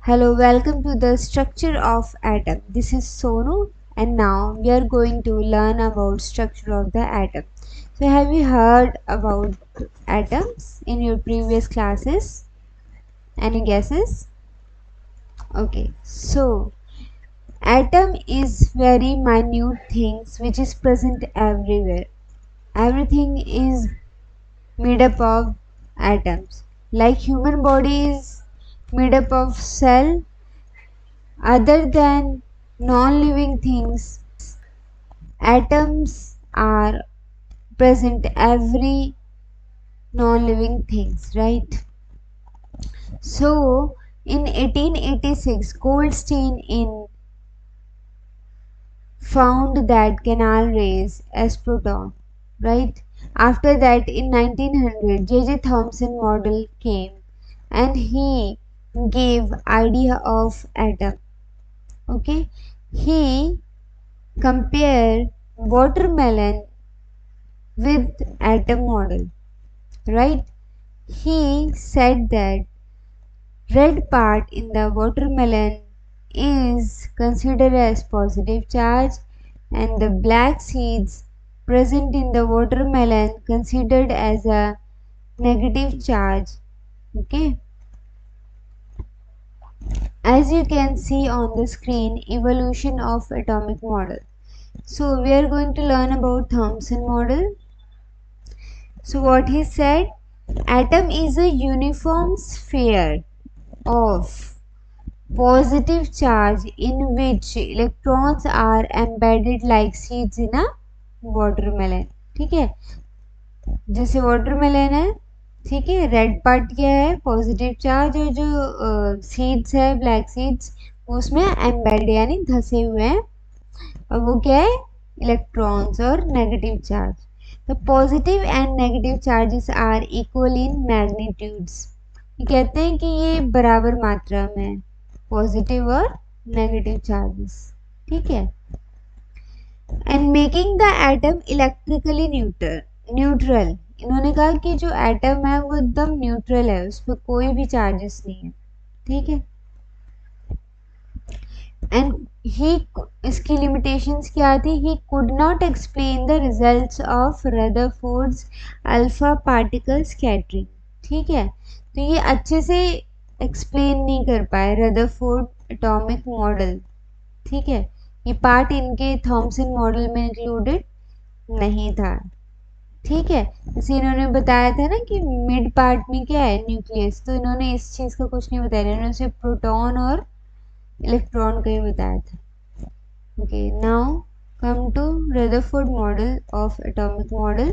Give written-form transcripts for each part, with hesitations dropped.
Hello, welcome to the structure of atom. This is Sonu and now we are going to learn about structure of the atom. So have you heard about atoms in your previous classes? Any guesses? Okay. So atom is very minute things which is present everywhere. Everything is made up of atoms. Like human body is made up of cell. Other than non-living things, atoms are present every non-living things, right? So in 1886, Goldstein in found that canal rays as proton, right? After that, in 1900, J.J. Thomson model came and he gave idea of atom. Okay, he compared watermelon with atom model, right? He said that red part in the watermelon is considered as positive charge and the black seeds present in the watermelon considered as a negative charge. Okay, as you can see on the screen, evolution of atomic model. So we are going to learn about Thomson model. So what he said, atom is a uniform sphere of positive charge in which electrons are embedded like seeds in a watermelon. ठीक है, जैसे watermelon है, ठीक है, red part क्या है positive charge और जो सीड्स है ब्लैक सीड्स उसमें एम्बेड यानी धसे हुए हैं और वो क्या है इलेक्ट्रॉन्स और negative charge. The positive and negative charges are equal in magnitudes. ये कहते हैं कि ये बराबर मात्रा में है पॉजिटिव और नेगेटिव चार्जेस. ठीक है, and making the atom electrically neutral. इन्होंने कहा कि जो एटम है वो एकदम न्यूट्रल है, उस पर कोई भी चार्जेस नहीं है. ठीक है, एंड ही इसकी लिमिटेशंस क्या थी, he could not explain the results of Rutherford's alpha particle scattering. ठीक है, तो ये अच्छे से एक्सप्लेन नहीं कर पाए रदरफोर्ड एटॉमिक मॉडल. ठीक है, ये पार्ट इनके थॉमसन मॉडल में इंक्लूडेड नहीं था. ठीक है, जैसे इन्होंने बताया था ना कि मिड पार्ट में क्या है न्यूक्लियस, तो इन्होंने इस चीज़ का कुछ नहीं बताया, इन्होंने सिर्फ प्रोटॉन और इलेक्ट्रॉन का ही बताया था. Okay, now come to Rutherford model of atomic model.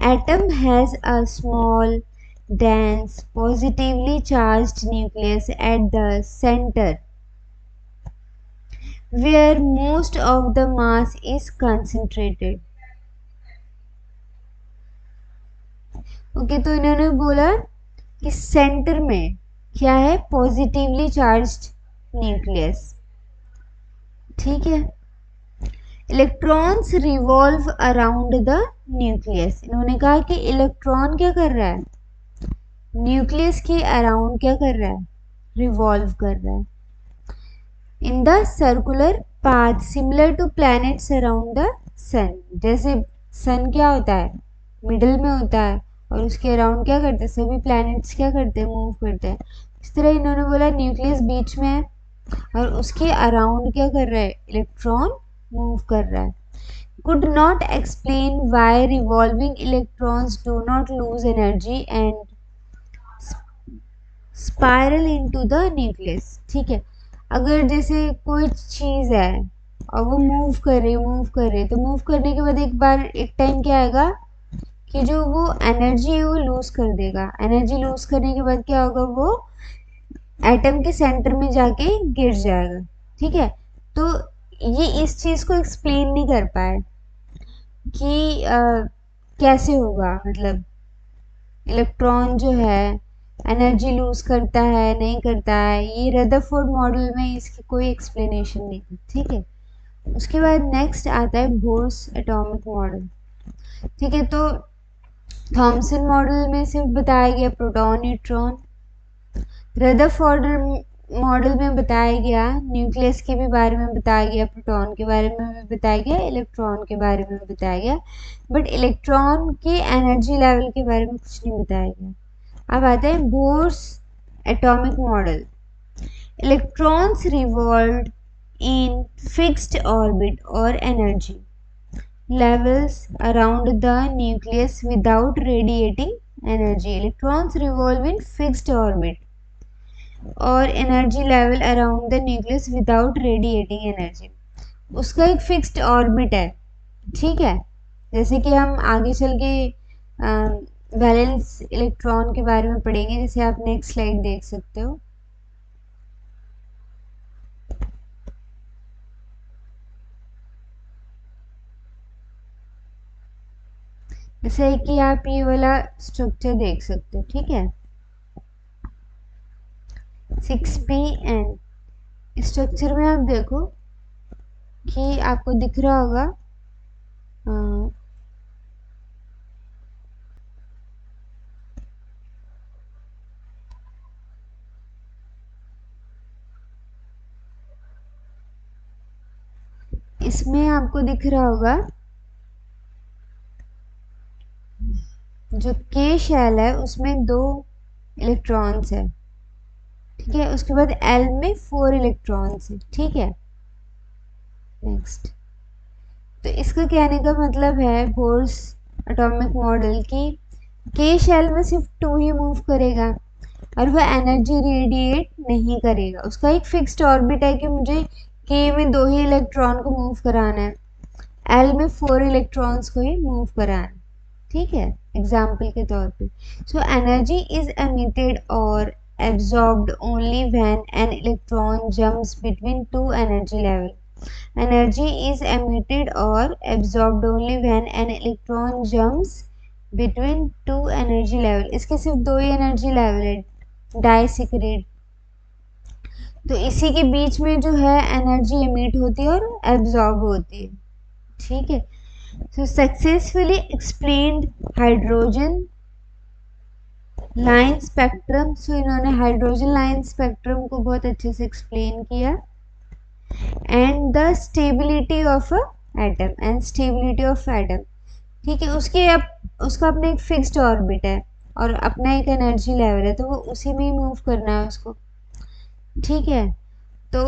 Atom has a small, dense, positively charged nucleus at the center, where most of the mass is concentrated. Okay, तो इन्होंने बोला कि सेंटर में क्या है पॉजिटिवली चार्ज्ड न्यूक्लियस. ठीक है, electrons revolve around the nucleus. इन्होंने कहा कि इलेक्ट्रॉन क्या कर रहा है न्यूक्लियस के अराउंड क्या कर रहा है रिवॉल्व कर रहा है in the circular path similar to planets around the sun. जैसे सन क्या होता है मिडल में होता है और उसके अराउंड क्या करते हैं सभी प्लैनेट्स क्या करते हैं मूव करते हैं. इस तरह इन्होंने बोला न्यूक्लियस बीच में है और उसके अराउंड क्या कर रहा है इलेक्ट्रॉन मूव कर रहा है. Could not explain why revolving electrons do not lose energy and spiral into the nucleus. ठीक है, अगर जैसे कोई चीज़ है और वो मूव कर रही तो मूव करने के बाद एक बार एक टाइम क्या आएगा कि जो वो एनर्जी है वो लूज कर देगा. एनर्जी लूज करने के बाद क्या होगा वो एटम के सेंटर में जाके गिर जाएगा. ठीक है, तो ये इस चीज़ को एक्सप्लेन नहीं कर पाए कि कैसे होगा, मतलब इलेक्ट्रॉन जो है एनर्जी लूज करता है नहीं करता है, ये रदरफोर्ड मॉडल में इसकी कोई एक्सप्लेनेशन नहीं थी. ठीक है, उसके बाद नेक्स्ट आता है बोर्स एटॉमिक मॉडल. ठीक है, तो थॉमसन मॉडल में सिर्फ बताया गया प्रोटॉन न्यूट्रॉन. रदरफोर्ड मॉडल में बताया गया, न्यूक्लियस के भी बारे में बताया गया, प्रोटॉन के बारे में भी बताया गया, इलेक्ट्रॉन के बारे में भी बताया गया, बट इलेक्ट्रॉन के एनर्जी लेवल के बारे में कुछ नहीं बताया गया। अब आते हैं Bohr's atomic model. Electrons revolve in fixed orbit और energy levels around the nucleus without radiating energy. Electrons revolve in fixed orbit और energy level around the nucleus without radiating energy. उसका एक फिक्स्ड ऑर्बिट है, ठीक है। जैसे कि हम आगे चल के वैलेंस इलेक्ट्रॉन के बारे में पढ़ेंगे, जैसे आप नेक्स्ट स्लाइड देख सकते हो। जैसे कि आप ये वाला स्ट्रक्चर देख सकते हो, ठीक है, 6pn। स्ट्रक्चर में आप देखो कि आपको दिख रहा होगा इसमें आपको दिख रहा होगा जो के शेल है उसमें 2 इलेक्ट्रॉन्स है, ठीक है। उसके बाद एल में 4 इलेक्ट्रॉन्स है, ठीक है। नेक्स्ट, तो इसका कहने का मतलब है बोर्स एटॉमिक मॉडल की के शेल में सिर्फ 2 ही मूव करेगा और वह एनर्जी रेडिएट नहीं करेगा। उसका एक फिक्स्ड ऑर्बिट है कि मुझे के में 2 ही इलेक्ट्रॉन को मूव कराना है, एल में 4 इलेक्ट्रॉन्स को ही मूव कराना है, ठीक है, एग्जाम्पल के तौर पे। सो एनर्जी इज एमिटेड और absorbed only when an electron jumps between two energy level. Energy is emitted or absorbed only when an electron jumps between two energy level. इसके सिर्फ 2 ही एनर्जी लेवल है, डाइसेक्रेट। तो इसी के बीच में जो है एनर्जी एमिट होती है और एब्जॉर्ब होती है, ठीक है। So successfully explained hydrogen line spectrum. So इन्होंने हाइड्रोजन लाइन स्पेक्ट्रम को बहुत अच्छे से एक्सप्लेन किया। And the stability of atom, and stability of atom, ठीक है। उसका अपना एक फिक्स्ड ऑर्बिट है और अपना एक एनर्जी लेवल है, तो वो उसी में ही मूव करना है उसको, ठीक है। तो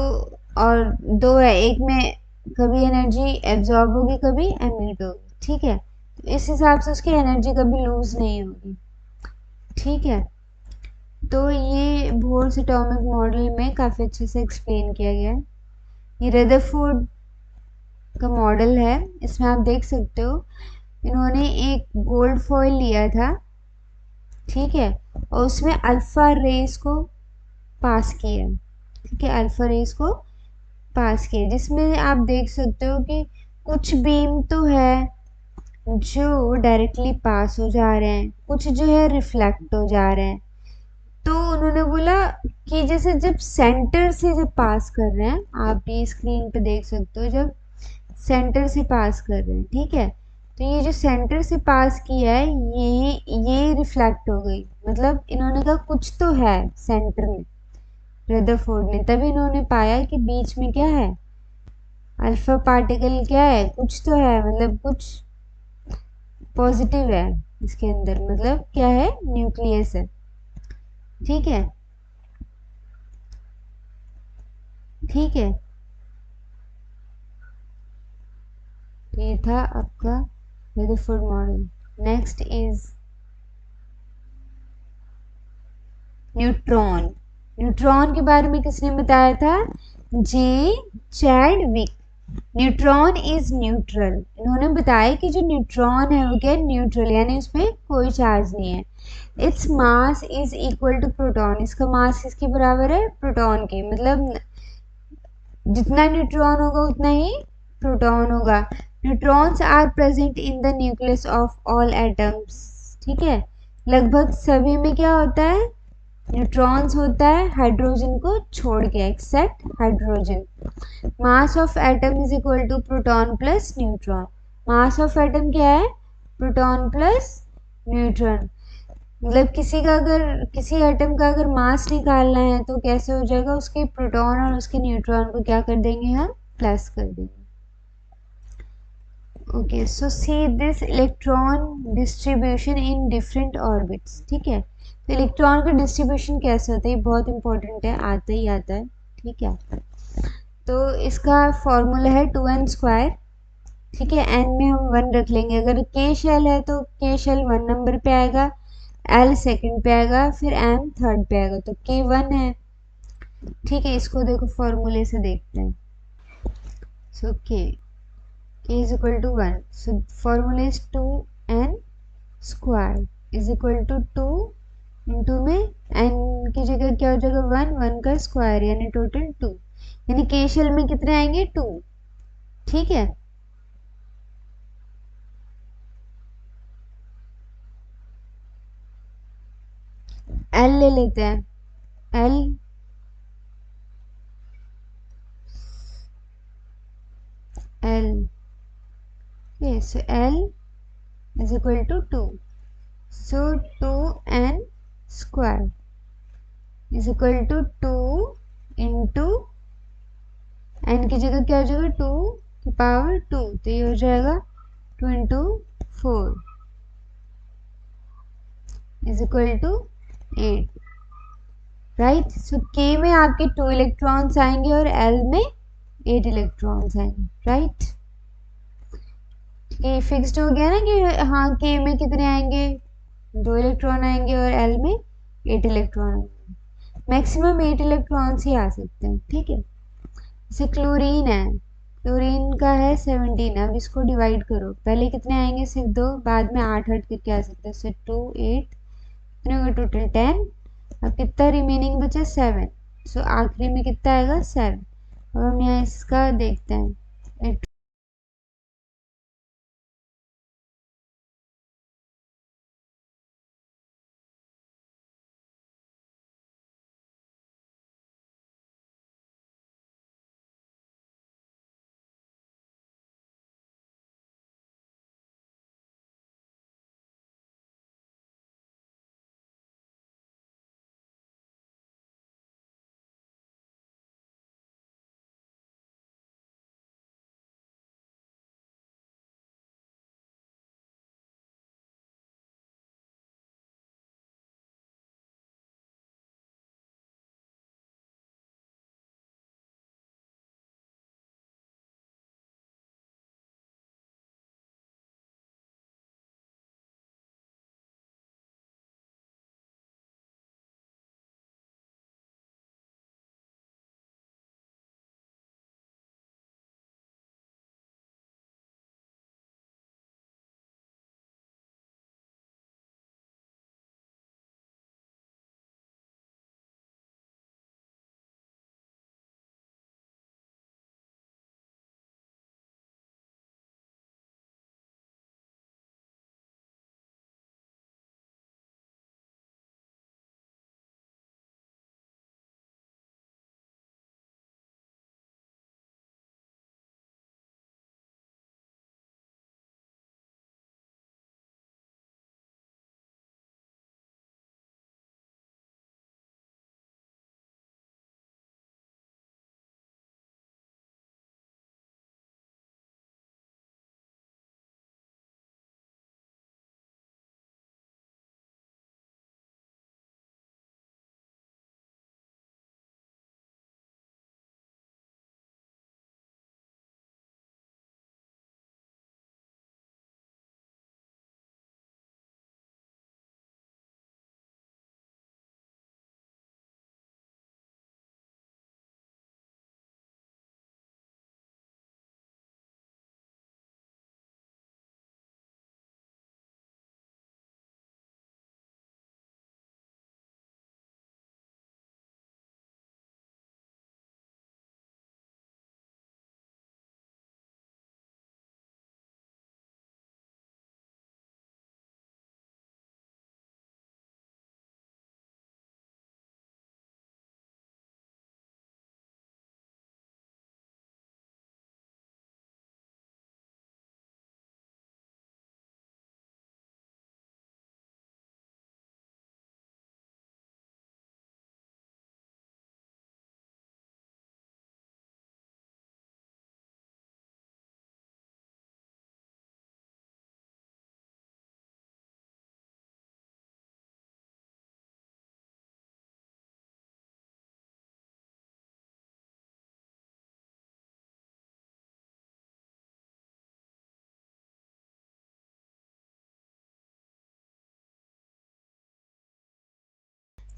और 2 है, एक में कभी एनर्जी एब्जॉर्ब होगी कभी एमिट होगी, ठीक है। तो इस हिसाब से उसकी एनर्जी कभी लूज नहीं होगी, ठीक है। तो ये बोर्स एटॉमिक मॉडल में काफ़ी अच्छे से एक्सप्लेन किया गया है। ये रदरफोर्ड का मॉडल है, इसमें आप देख सकते हो इन्होंने एक गोल्ड फॉइल लिया था, ठीक है, और उसमें अल्फा रेस को पास किया, ठीक है, अल्फा रेस को पास किया, जिसमें आप देख सकते हो कि कुछ बीम तो है जो डायरेक्टली पास हो जा रहे हैं, कुछ जो है रिफ्लेक्ट हो जा रहे हैं। तो उन्होंने बोला कि जैसे जब सेंटर से जब पास कर रहे हैं, आप ये स्क्रीन पे देख सकते हो, जब सेंटर से पास कर रहे हैं, ठीक है, तो ये जो सेंटर से पास किया है ये रिफ्लेक्ट हो गई। मतलब इन्होंने कहा कुछ तो है सेंटर में, रदरफोर्ड ने, तभी इन्होंने पाया कि बीच में क्या है, अल्फा पार्टिकल क्या है, कुछ तो है, मतलब कुछ पॉजिटिव है इसके अंदर, मतलब क्या है, न्यूक्लियस है, ठीक है, ठीक है। तो ये था आपका Rutherford model. Next is neutron. Neutron के बारे में किसने बताया था, जे चैडविक। Neutron is neutral. इन्होंने बताया कि जो न्यूट्रॉन है वो क्या, न्यूट्रल, यानी उसमें कोई चार्ज नहीं है। Its mass is equal to proton. इसका मास किसके बराबर है, प्रोटॉन के, मतलब जितना न्यूट्रॉन होगा उतना ही प्रोटॉन होगा। Neutrons are present in the nucleus of all atoms, ठीक है। लगभग सभी में क्या होता है, न्यूट्रॉन्स होता है, हाइड्रोजन को छोड़ के, except hydrogen. Mass of atom is equal to proton plus neutron. Mass of atom क्या है, प्रोटॉन प्लस न्यूट्रॉन। मतलब किसी एटम का अगर मास निकालना है तो कैसे हो जाएगा, उसके प्रोटॉन और उसके न्यूट्रॉन को क्या कर देंगे हम, प्लस कर देंगे। Okay, so see this electron distribution in different orbits. ठीक है, तो इलेक्ट्रॉन का डिस्ट्रीब्यूशन कैसे होता है, ये बहुत इंपॉर्टेंट है, आता ही आता है। ठीक है, तो इसका फॉर्मूला है 2n²। ठीक है, n में हम 1 रख लेंगे। अगर k शेल है तो k शेल 1 नंबर पे आएगा, l सेकंड पे आएगा, फिर m थर्ड पे आएगा, तो k 1 है। ठीक है, इसको देखो फॉर्मूले से देखते हैं। सो k is equal to 1, so formula is 2n square is equal to 2 into में n की जगह क्या हो जाएगा, 1, 1 का स्क्वायर यानी टोटल 2, यानी k शेल में कितने आएंगे, 2। ठीक है, l ले लेते हैं, l l okay, so l is equal to 2, so 2n square is equal to 2 into n की जगह क्या हो जाएगा, 2 की पावर 2, तो ये हो जाएगा 2 into 4 is equal to 8। Right, so k में आपके 2 इलेक्ट्रॉन्स आएंगे और l में 8 इलेक्ट्रॉन्स आएंगे। राइट, ये फिक्स्ड हो गया ना कि हाँ k में कितने आएंगे, 2 इलेक्ट्रॉन आएंगे और l में 8 इलेक्ट्रॉन आएंगे। मैक्सिमम 8 इलेक्ट्रॉन्स ही आ सकते हैं। ठीक है, जैसे क्लोरीन है, क्लोरीन का है 17, अब इसको डिवाइड करो, पहले कितने आएंगे, सिर्फ 2, बाद में 8 हट करके आ सकते हैं, so 2 8 कितने हो गए टोटल 10। अब कितना रिमेनिंग बचा, 7, सो आखिरी में कितना आएगा, 7। अब हम यहाँ इसका देखते हैं।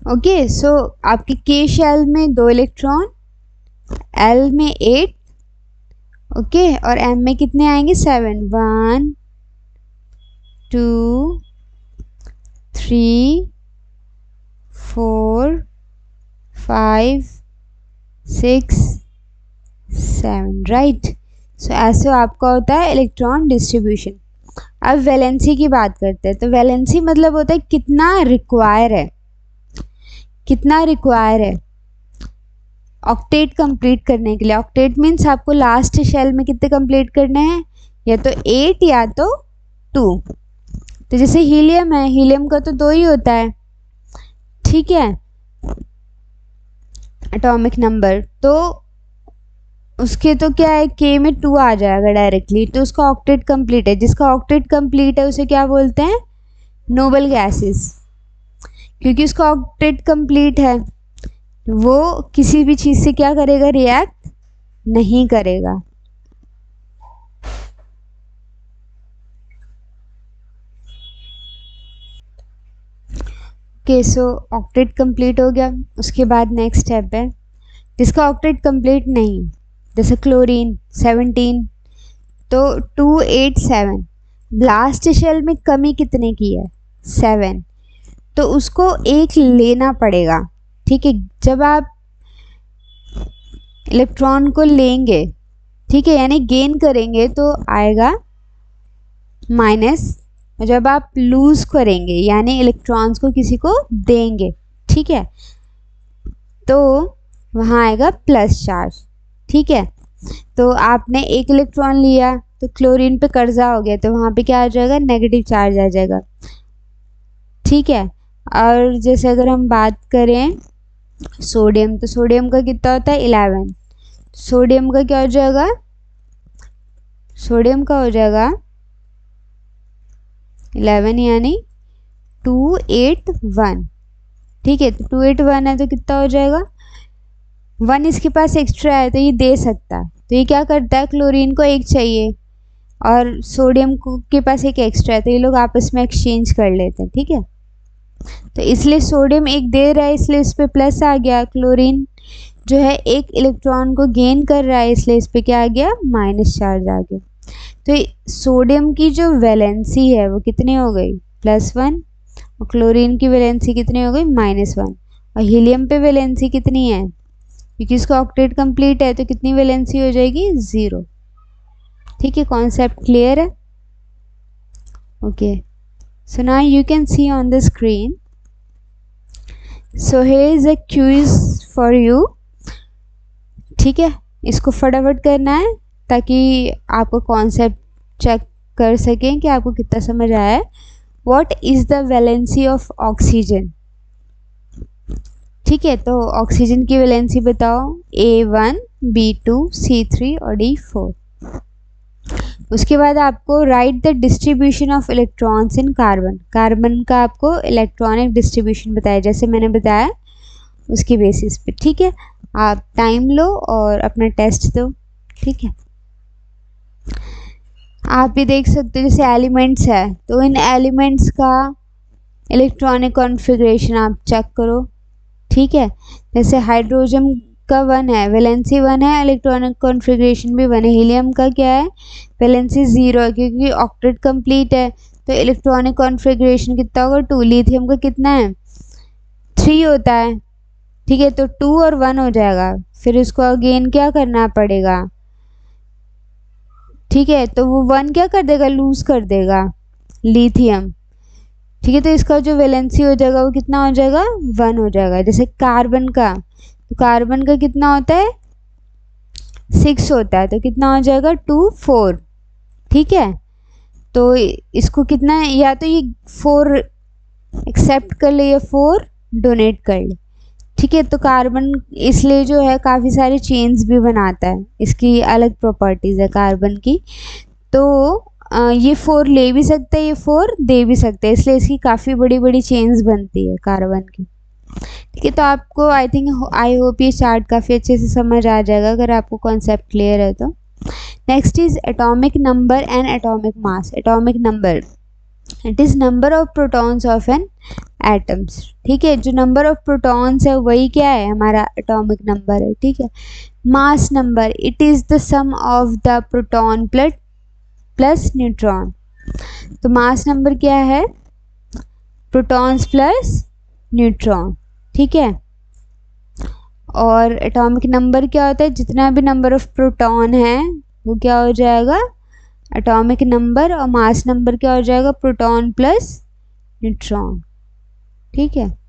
ओके, सो आपके के शेल में 2 इलेक्ट्रॉन, एल में 8, ओके, और एम में कितने आएंगे 7, 1 2 3 4 5 6 7, राइट। सो ऐसे आपका होता है इलेक्ट्रॉन डिस्ट्रीब्यूशन। अब वैलेंसी की बात करते हैं। तो वैलेंसी मतलब होता है कितना रिक्वायर है, कितना रिक्वायर है ऑक्टेट कंप्लीट करने के लिए। ऑक्टेट मीन्स आपको लास्ट शेल में कितने कंप्लीट करने हैं, या तो 8 या तो 2। तो जैसे हीलियम है, हीलियम का तो 2 ही होता है, ठीक है, एटॉमिक नंबर। तो उसके तो क्या है, के में 2 आ जाएगा डायरेक्टली, तो उसका ऑक्टेट कंप्लीट है। जिसका ऑक्टेट कंप्लीट है उसे क्या बोलते हैं, नोबल गैसेस, क्योंकि उसका ऑक्टेट कंप्लीट है, वो किसी भी चीज़ से क्या करेगा, रिएक्ट नहीं करेगा। ओके, सो ऑक्टेट कंप्लीट हो गया। उसके बाद नेक्स्ट स्टेप है जिसका ऑक्टेट कंप्लीट नहीं, जैसे क्लोरीन 17, तो 287, लास्ट शेल में कमी कितने की है, 7, तो उसको एक लेना पड़ेगा, ठीक है। जब आप इलेक्ट्रॉन को लेंगे, ठीक है, यानी गेन करेंगे तो आएगा माइनस, जब आप लूज करेंगे यानी इलेक्ट्रॉन्स को किसी को देंगे, ठीक है, तो वहाँ आएगा प्लस चार्ज, ठीक है। तो आपने एक इलेक्ट्रॉन लिया तो क्लोरीन पे कर्जा हो गया, तो वहाँ पे क्या आ जाएगा, नेगेटिव चार्ज आ जाएगा, ठीक है। और जैसे अगर हम बात करें सोडियम, तो सोडियम का कितना होता है 11, सोडियम का क्या हो जाएगा, सोडियम का हो जाएगा 11 यानी 281, ठीक है। तो 281 है तो कितना हो जाएगा, 1 इसके पास एक्स्ट्रा है तो ये दे सकता है, तो ये क्या करता है, क्लोरीन को एक चाहिए और सोडियम को के पास एक एक्स्ट्रा है, तो ये लोग आपस में एक्सचेंज कर लेते हैं, ठीक है। तो इसलिए सोडियम एक दे रहा है इसलिए इस पर प्लस आ गया, क्लोरीन जो है एक इलेक्ट्रॉन को गेन कर रहा है इसलिए इस पर क्या आ गया, माइनस चार्ज आ गया। तो सोडियम की जो वैलेंसी है वो कितनी हो गई, +1, और क्लोरीन की वैलेंसी कितनी हो गई, -1, और हीलियम पे वैलेंसी कितनी है, क्योंकि इसका ऑक्टेट कंप्लीट है तो कितनी वैलेंसी हो जाएगी, 0, ठीक है। कॉन्सेप्ट क्लियर है, okay. So now you can see on the screen, so here is a quiz for you, ठीक है। इसको फटाफट करना है ताकि आपको कॉन्सेप्ट चेक कर सकें कि आपको कितना समझ आया है। What is the valency of oxygen, ठीक है। तो ऑक्सीजन की वैलेंसी बताओ, A1, B2, C3 और D4। उसके बाद आपको right the distribution of electrons in carbon, carbon का आपको इलेक्ट्रॉनिक डिस्ट्रीब्यूशन बताया जैसे मैंने बताया उसकी बेसिस पे, ठीक है। आप टाइम लो और अपना टेस्ट दो, ठीक है। आप भी देख सकते हो जैसे एलिमेंट्स है तो इन एलिमेंट्स का इलेक्ट्रॉनिक कॉन्फ़िगरेशन आप चेक करो, ठीक है। जैसे हाइड्रोजन का 1 है, वैलेंसी 1 है, इलेक्ट्रॉनिक कॉन्फ़िगरेशन भी 1 है। हीलियम का क्या है, वैलेंसी 0 है क्योंकि ऑक्टेट कंप्लीट है, तो इलेक्ट्रॉनिक कॉन्फ़िगरेशन कितना होगा, 2। लिथियम का कितना है, 3 होता है, ठीक है। तो 2 और 1 हो जाएगा, फिर इसको अगेन क्या करना पड़ेगा, ठीक है। तो वो 1 क्या कर देगा, लूज कर देगा लिथियम, ठीक है। तो इसका जो वैलेंसी हो जाएगा वो कितना हो जाएगा, 1 हो जाएगा। जैसे कार्बन का, तो कार्बन का कितना होता है, 6 होता है, तो कितना हो जाएगा, 2 4, ठीक है। तो इसको कितना है, या तो ये 4 एक्सेप्ट कर ले या 4 डोनेट कर ले, ठीक है। तो कार्बन इसलिए जो है काफ़ी सारे चेन्स भी बनाता है, इसकी अलग प्रॉपर्टीज़ है कार्बन की। तो ये 4 ले भी सकता है, ये 4 दे भी सकता है, इसलिए इसकी काफ़ी बड़ी बड़ी चेन्स बनती है कार्बन की, ठीक है। तो आपको आई होप ये चार्ट काफ़ी अच्छे से समझ आ जाएगा अगर आपको कॉन्सेप्ट क्लियर है तो। Next is atomic number and atomic mass. Atomic number it is number of protons of an atoms. ठीक है, जो नंबर ऑफ प्रोटॉन्स है वही क्या है, हमारा एटॉमिक नंबर है। ठीक है, mass number, it is the sum of the proton plus neutron. तो मास नंबर क्या है, प्रोटॉन्स प्लस न्यूट्रॉन। ठीक है, और एटॉमिक नंबर क्या होता है, जितना भी नंबर ऑफ प्रोटॉन है वो क्या हो जाएगा, एटॉमिक नंबर, और मास नंबर क्या हो जाएगा, प्रोटॉन प्लस न्यूट्रॉन। ठीक है।